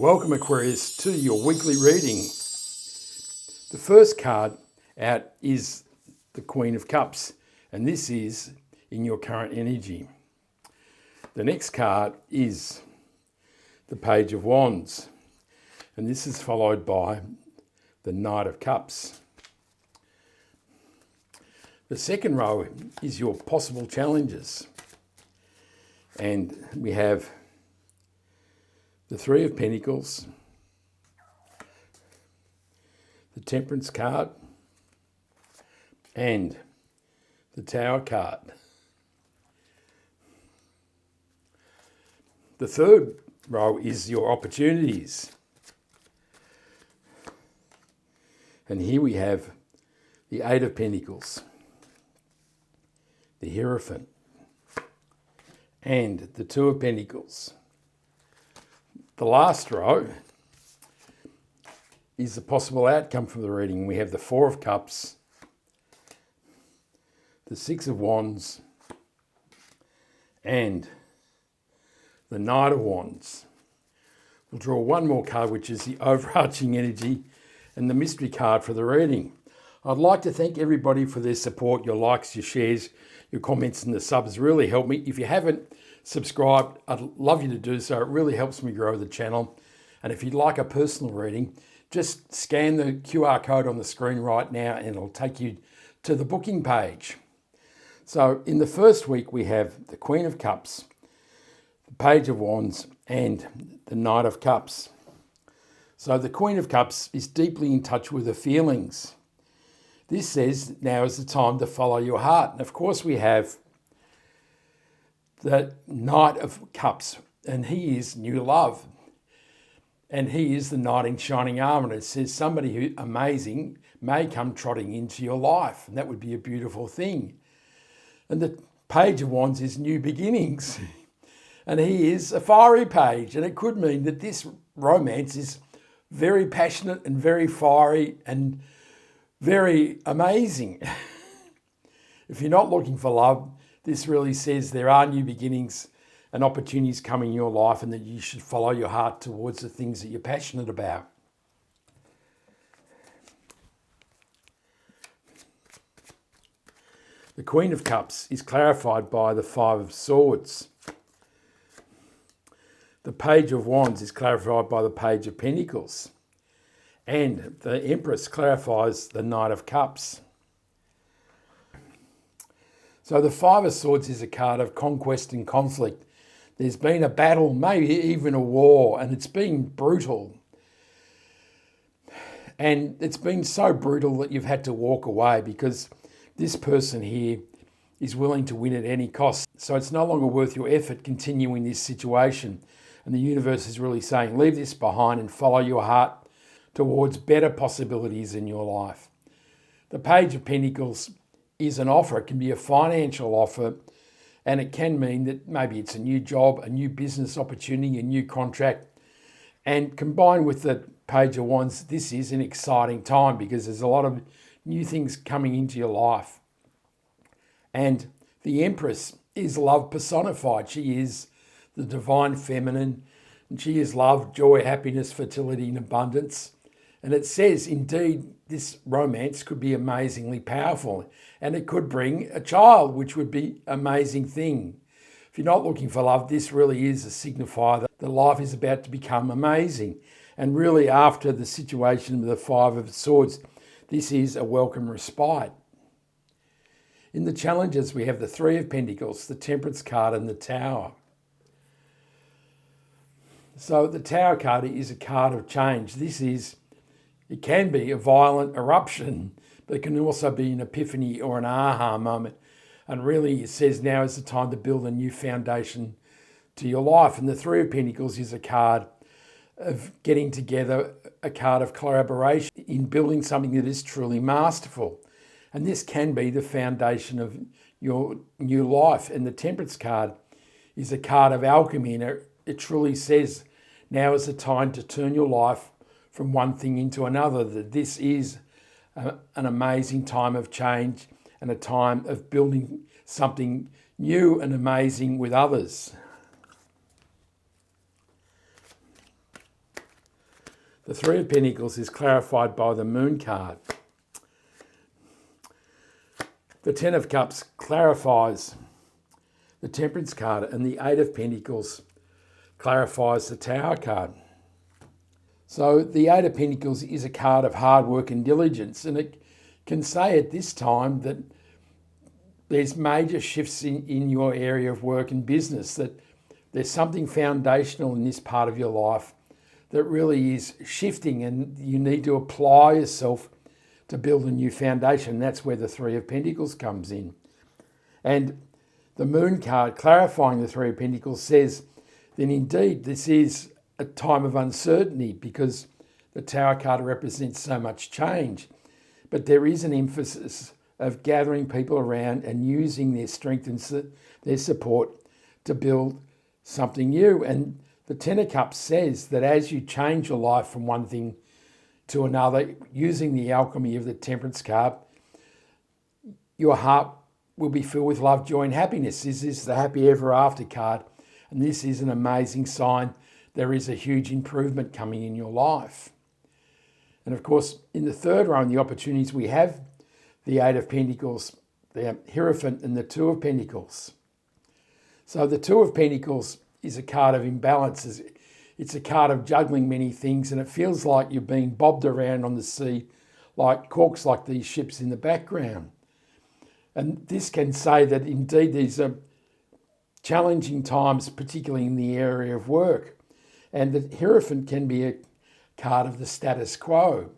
Welcome, Aquarius, to your weekly reading. The first card out is the Queen of Cups, and this is in your current energy. The next card is the Page of Wands, and this is followed by the Knight of Cups. The second row is your possible challenges, and we have the Three of Pentacles, the Temperance card, and the Tower card. The third row is your opportunities. And here we have the Eight of Pentacles, the Hierophant, and the Two of Pentacles. The last row is the possible outcome from the reading. We have the Four of Cups, the Six of Wands, and the Knight of Wands. We'll draw one more card, which is the Overarching energy and the mystery card for the reading. I'd like to thank everybody for their support, your likes, your shares, your comments and the subs really help me. If you haven't subscribed, I'd love you to do so. It really helps me grow the channel. And if you'd like a personal reading, just scan the QR code on the screen right now and it'll take you to the booking page. So in the first week, we have the Queen of Cups, the Page of Wands, and the Knight of Cups. So the Queen of Cups is deeply in touch with her feelings. This says now is the time to follow your heart. And of course we have the Knight of Cups, and he is new love. And he is the knight in shining armour. And it says somebody who amazing may come trotting into your life. And that would be a beautiful thing. And the Page of Wands is new beginnings. And he is a fiery page. And it could mean that this romance is very passionate and very fiery and very amazing. If you're not looking for love, this really says there are new beginnings and opportunities coming in your life and that you should follow your heart towards the things that you're passionate about. The Queen of Cups is clarified by the Five of Swords. The Page of Wands is clarified by the Page of Pentacles. And the Empress clarifies the Knight of Cups. So the Five of Swords is a card of conquest and conflict. There's been a battle, maybe even a war, and it's been brutal. And it's been so brutal that you've had to walk away because this person here is willing to win at any cost. So it's no longer worth your effort continuing this situation. And the universe is really saying, leave this behind and follow your heart towards better possibilities in your life. The Page of Pentacles is an offer. It can be a financial offer, and it can mean that maybe it's a new job, a new business opportunity, a new contract. And combined with the Page of Wands, this is an exciting time because there's a lot of new things coming into your life. And the Empress is love personified. She is the divine feminine, and she is love, joy, happiness, fertility, and abundance. And it says, indeed, this romance could be amazingly powerful and it could bring a child, which would be an amazing thing. If you're not looking for love, this really is a signifier that life is about to become amazing. And really, after the situation with the Five of Swords, this is a welcome respite. In the challenges, we have the Three of Pentacles, the Temperance card, and the Tower. So the Tower card is a card of change. It can be a violent eruption, but it can also be an epiphany or an aha moment. And really, it says now is the time to build a new foundation to your life. And the Three of Pentacles is a card of getting together, a card of collaboration in building something that is truly masterful. And this can be the foundation of your new life. And the Temperance card is a card of alchemy. And it truly says now is the time to turn your life from one thing into another, that this is an amazing time of change and a time of building something new and amazing with others. The Three of Pentacles is clarified by the Moon card. The Ten of Cups clarifies the Temperance card, and the Eight of Pentacles clarifies the Tower card. So the Eight of Pentacles is a card of hard work and diligence, and it can say at this time that there's major shifts in your area of work and business, that there's something foundational in this part of your life that really is shifting, and you need to apply yourself to build a new foundation. That's where the Three of Pentacles comes in. And the Moon card clarifying the Three of Pentacles says then indeed this is a time of uncertainty, because the Tower card represents so much change. But there is an emphasis of gathering people around and using their strength and their support to build something new. And the Ten of Cups says that as you change your life from one thing to another, using the alchemy of the Temperance card, your heart will be filled with love, joy and happiness. This is the Happy Ever After card, and this is an amazing sign. There is a huge improvement coming in your life. And of course, in the third row, in the opportunities, we have the Eight of Pentacles, the Hierophant, and the Two of Pentacles. So the Two of Pentacles is a card of imbalances. It's a card of juggling many things, and it feels like you're being bobbed around on the sea like corks, like these ships in the background. And this can say that indeed these are challenging times, particularly in the area of work. And the Hierophant can be a card of the status quo.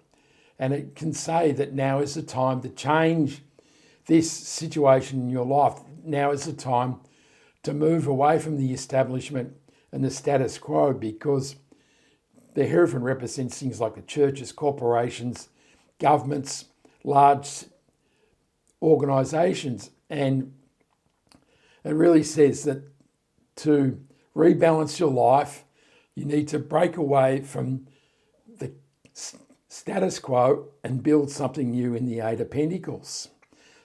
And it can say that now is the time to change this situation in your life. Now is the time to move away from the establishment and the status quo, because the Hierophant represents things like the churches, corporations, governments, large organisations. And it really says that to rebalance your life, you need to break away from the status quo and build something new in the Eight of Pentacles.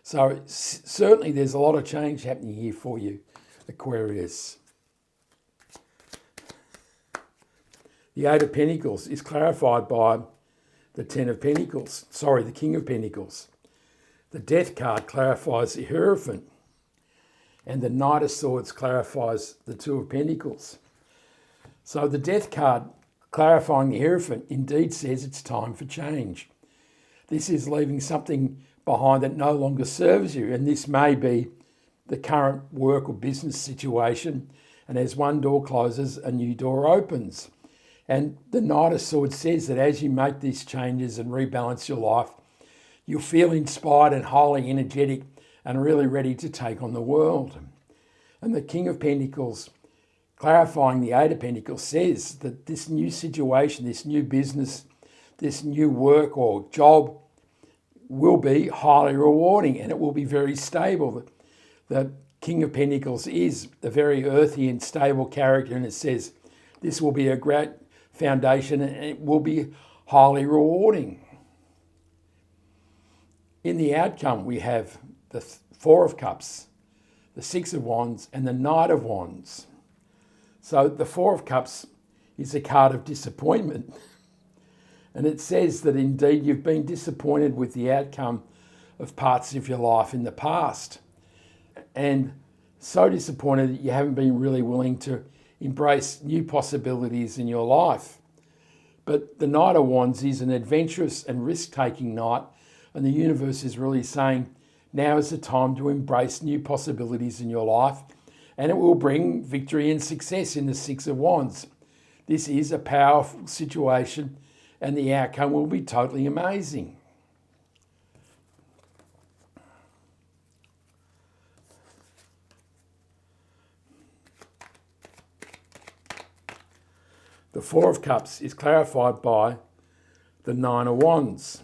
So certainly there's a lot of change happening here for you, Aquarius. The Eight of Pentacles is clarified by the Ten of Pentacles, the King of Pentacles. The Death card clarifies the Hierophant, and the Knight of Swords clarifies the Two of Pentacles. So the Death card clarifying the Hierophant indeed says it's time for change. This is leaving something behind that no longer serves you, and this may be the current work or business situation, and as one door closes, a new door opens. And the Knight of Swords says that as you make these changes and rebalance your life, you'll feel inspired and highly energetic and really ready to take on the world. And the King of Pentacles, clarifying the Eight of Pentacles, says that this new situation, this new business, this new work or job will be highly rewarding, and it will be very stable. The King of Pentacles is a very earthy and stable character, and it says this will be a great foundation and it will be highly rewarding. In the outcome, we have the Four of Cups, the Six of Wands, and the Knight of Wands. So the Four of Cups is a card of disappointment. And it says that indeed you've been disappointed with the outcome of parts of your life in the past. And so disappointed that you haven't been really willing to embrace new possibilities in your life. But the Knight of Wands is an adventurous and risk-taking knight, and the universe is really saying, now is the time to embrace new possibilities in your life, and it will bring victory and success in the Six of Wands. This is a powerful situation, and the outcome will be totally amazing. The Four of Cups is clarified by the Nine of Wands.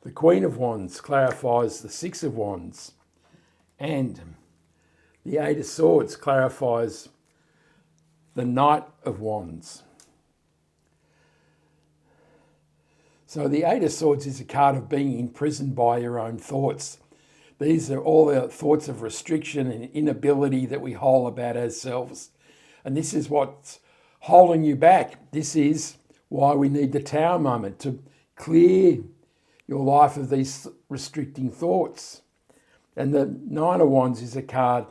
The Queen of Wands clarifies the Six of Wands. And the Eight of Swords clarifies the Knight of Wands. So the Eight of Swords is a card of being imprisoned by your own thoughts. These are all the thoughts of restriction and inability that we hold about ourselves. And this is what's holding you back. This is why we need the Tower moment to clear your life of these restricting thoughts. And the Nine of Wands is a card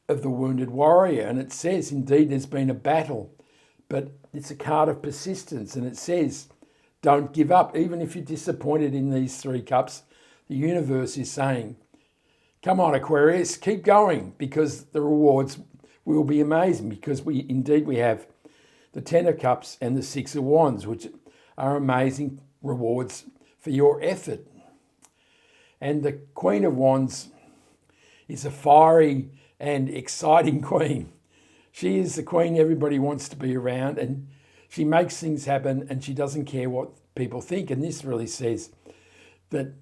of the wounded warrior, and it says, indeed, there's been a battle, but it's a card of persistence, and it says, don't give up. Even if you're disappointed in these three cups, the universe is saying, come on, Aquarius, keep going, because the rewards will be amazing, because we have the Ten of Cups and the Six of Wands, which are amazing rewards for your effort. And the Queen of Wands is a fiery and exciting queen. She is the queen everybody wants to be around, and she makes things happen, and she doesn't care what people think. And this really says that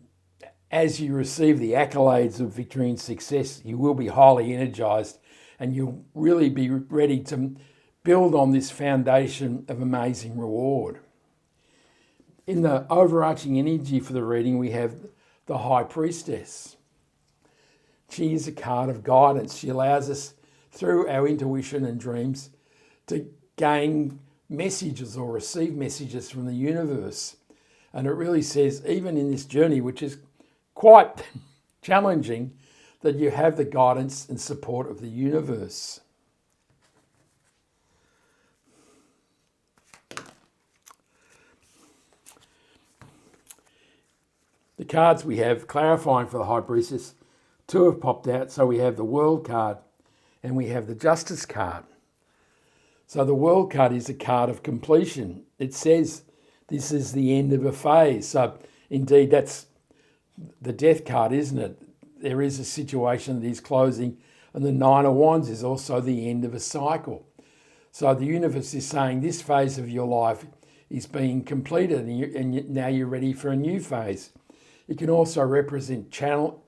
as you receive the accolades of victory and success, you will be highly energized, and you'll really be ready to build on this foundation of amazing reward. In the overarching energy for the reading, we have the High Priestess. She is a card of guidance. She allows us, through our intuition and dreams, to gain messages or receive messages from the universe. And it really says, even in this journey, which is quite challenging, that you have the guidance and support of the universe. The cards we have clarifying for the High Priestess, two have popped out. So we have the World card and we have the Justice card. So the World card is a card of completion. It says this is the end of a phase. So indeed, that's the Death card, isn't it? There is a situation that is closing, and the Nine of Wands is also the end of a cycle. So the universe is saying this phase of your life is being completed, and now you're ready for a new phase. It can also represent travel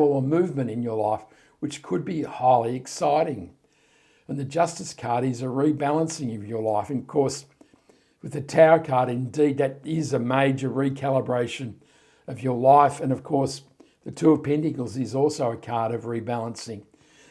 or movement in your life, which could be highly exciting. And the Justice card is a rebalancing of your life. And of course, with the Tower card, indeed, that is a major recalibration of your life. And of course, the Two of Pentacles is also a card of rebalancing.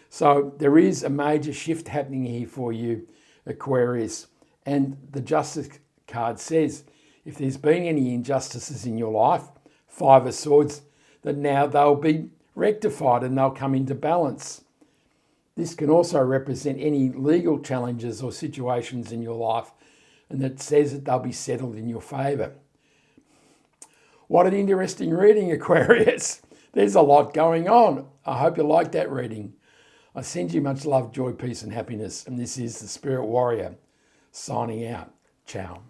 So there is a major shift happening here for you, Aquarius. And the Justice card says, if there's been any injustices in your life, Five of Swords, that now they'll be rectified and they'll come into balance. This can also represent any legal challenges or situations in your life, and it says that they'll be settled in your favour. What an interesting reading, Aquarius. There's a lot going on. I hope you like that reading. I send you much love, joy, peace and happiness, and this is the Spirit Warrior signing out. Ciao.